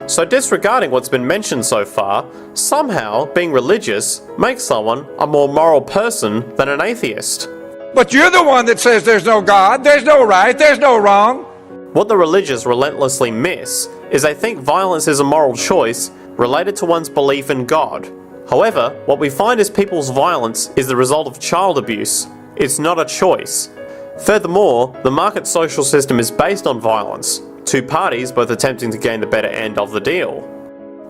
So disregarding what's been mentioned so far, somehow being religious makes someone a more moral person than an atheist. But you're the one that says there's no God, there's no right, there's no wrong. What the religious relentlessly miss is they think violence is a moral choice related to one's belief in God. However, what we find is people's violence is the result of child abuse. It's not a choice. Furthermore, the market social system is based on violence, two parties both attempting to gain the better end of the deal.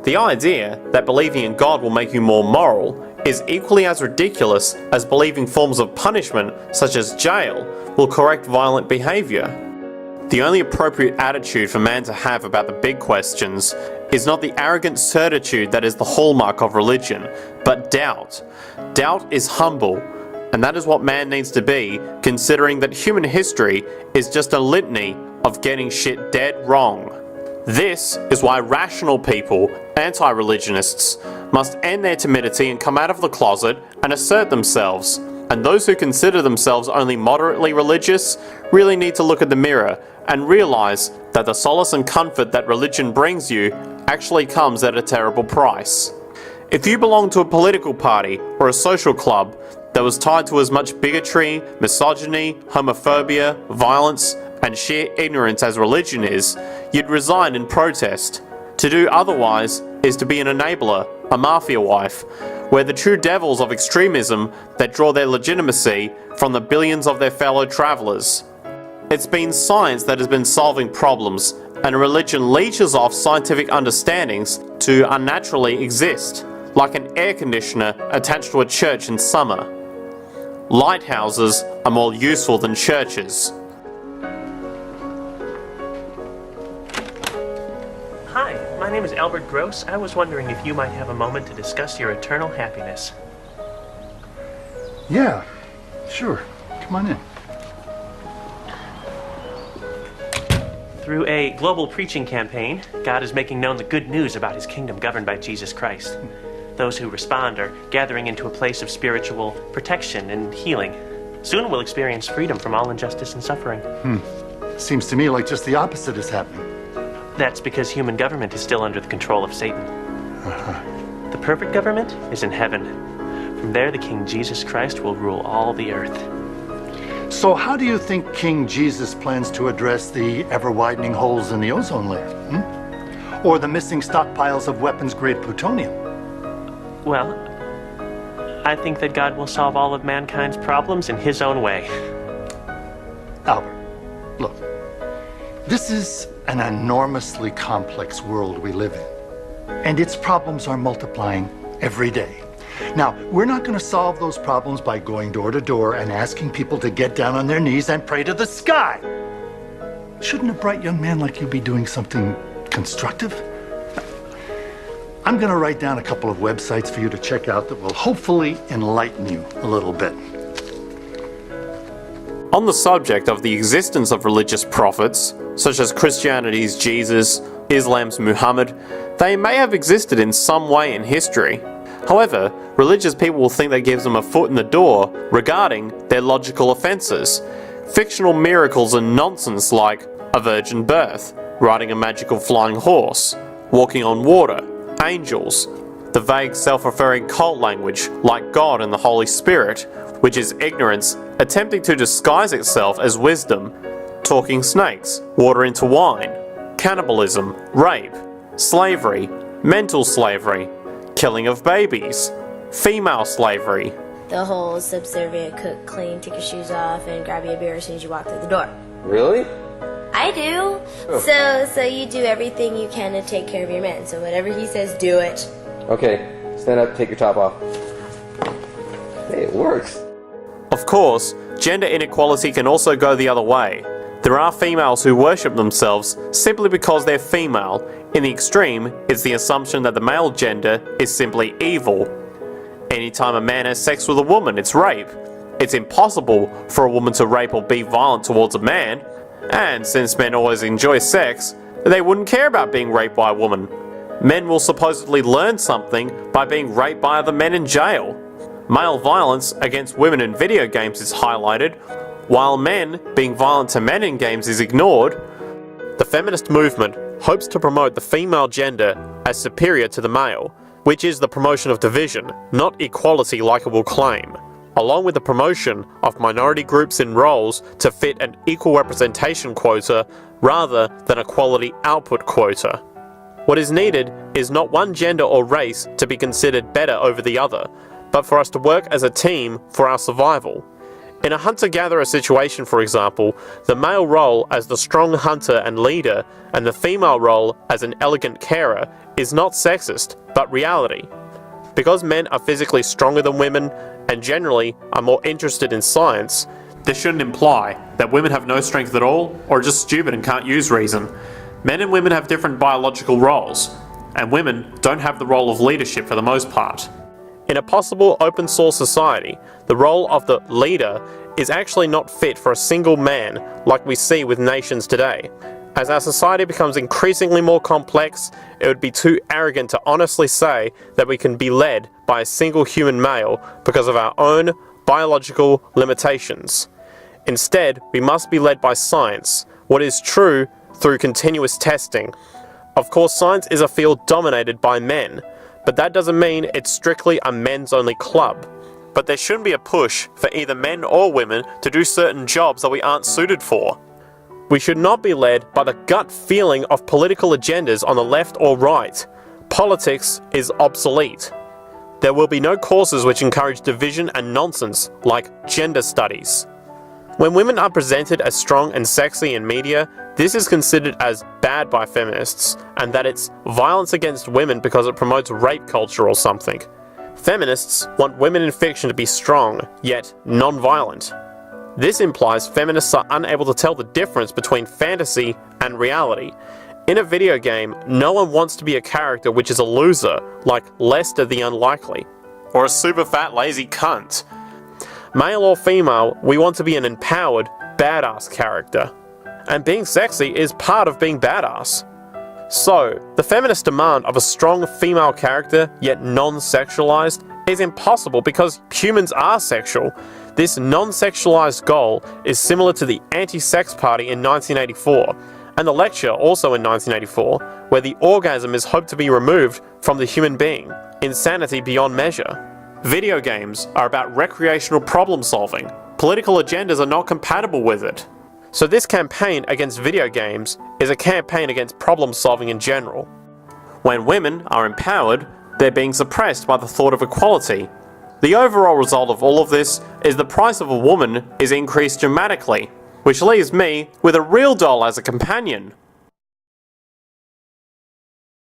The idea that believing in God will make you more moral is equally as ridiculous as believing forms of punishment, such as jail, will correct violent behaviour. The only appropriate attitude for man to have about the big questions is not the arrogant certitude that is the hallmark of religion, but doubt. Doubt is humble, and that is what man needs to be, considering that human history is just a litany of getting shit dead wrong. This is why rational people, anti-religionists, must end their timidity and come out of the closet and assert themselves. And those who consider themselves only moderately religious really need to look at the mirror and realize that the solace and comfort that religion brings you actually comes at a terrible price. If you belong to a political party or a social club that was tied to as much bigotry, misogyny, homophobia, violence, and sheer ignorance as religion is, you'd resign in protest. To do otherwise is to be an enabler, a mafia wife, where the true devils of extremism that draw their legitimacy from the billions of their fellow travellers. It's been science that has been solving problems, and religion leeches off scientific understandings to unnaturally exist, like an air conditioner attached to a church in summer. Lighthouses are more useful than churches. Hi, my name is Albert Gross. I was wondering if you might have a moment to discuss your eternal happiness. Yeah, sure. Come on in. Through a global preaching campaign, God is making known the good news about his kingdom governed by Jesus Christ. Those who respond are gathering into a place of spiritual protection and healing. Soon we'll experience freedom from all injustice and suffering. Seems to me like just the opposite is happening. That's because human government is still under the control of Satan. The perfect government is in heaven. From there, the King Jesus Christ will rule all the earth. So how do you think King Jesus plans to address the ever-widening holes in the ozone layer? Or the missing stockpiles of weapons-grade plutonium? Well, I think that God will solve all of mankind's problems in his own way. Albert, look. This is an enormously complex world we live in, and its problems are multiplying every day. Now, we're not going to solve those problems by going door to door and asking people to get down on their knees and pray to the sky. Shouldn't a bright young man like you be doing something constructive? I'm going to write down a couple of websites for you to check out that will hopefully enlighten you a little bit. On the subject of the existence of religious prophets, such as Christianity's Jesus, Islam's Muhammad, they may have existed in some way in history. However, religious people will think that gives them a foot in the door regarding their logical offences. Fictional miracles and nonsense like a virgin birth, riding a magical flying horse, walking on water, angels, the vague self-referring cult language like God and the Holy Spirit, which is ignorance attempting to disguise itself as wisdom, talking snakes, water into wine, cannibalism, rape, slavery, mental slavery, killing of babies, female slavery. The whole subservient, cook, clean, take your shoes off, and grab you a beer as soon as you walk through the door. Really? I do. Oh. So you do everything you can to take care of your man. So whatever he says, do it. Okay, stand up, take your top off. Hey, it works. Of course, gender inequality can also go the other way. There are females who worship themselves simply because they're female. In the extreme, it's the assumption that the male gender is simply evil. Anytime a man has sex with a woman, it's rape. It's impossible for a woman to rape or be violent towards a man. And since men always enjoy sex, they wouldn't care about being raped by a woman. Men will supposedly learn something by being raped by other men in jail. Male violence against women in video games is highlighted, while men being violent to men in games is ignored. The feminist movement hopes to promote the female gender as superior to the male, which is the promotion of division, not equality like it will claim, along with the promotion of minority groups in roles to fit an equal representation quota rather than a quality output quota. What is needed is not one gender or race to be considered better over the other, but for us to work as a team for our survival. In a hunter-gatherer situation, for example, the male role as the strong hunter and leader and the female role as an elegant carer is not sexist, but reality. Because men are physically stronger than women and generally are more interested in science, this shouldn't imply that women have no strength at all or are just stupid and can't use reason. Men and women have different biological roles, and women don't have the role of leadership for the most part. In a possible open source society, the role of the leader is actually not fit for a single man like we see with nations today. As our society becomes increasingly more complex, it would be too arrogant to honestly say that we can be led by a single human male because of our own biological limitations. Instead, we must be led by science, what is true through continuous testing. Of course, science is a field dominated by men, but that doesn't mean it's strictly a men's-only club. But there shouldn't be a push for either men or women to do certain jobs that we aren't suited for. We should not be led by the gut feeling of political agendas on the left or right. Politics is obsolete. There will be no courses which encourage division and nonsense, like gender studies. When women are presented as strong and sexy in media, this is considered as bad by feminists, and that it's violence against women because it promotes rape culture or something. Feminists want women in fiction to be strong, yet non-violent. This implies feminists are unable to tell the difference between fantasy and reality. In a video game, no one wants to be a character which is a loser, like Lester the Unlikely, or a super fat lazy cunt. Male or female, we want to be an empowered, badass character. And being sexy is part of being badass. So, the feminist demand of a strong female character, yet non-sexualized, is impossible because humans are sexual. This non-sexualized goal is similar to the Anti-Sex Party in 1984, and the Lecture also in 1984, where the orgasm is hoped to be removed from the human being. Insanity beyond measure. Video games are about recreational problem solving. Political agendas are not compatible with it. So this campaign against video games is a campaign against problem solving in general. When women are empowered, they're being suppressed by the thought of equality. The overall result of all of this is the price of a woman is increased dramatically, which leaves me with a real doll as a companion.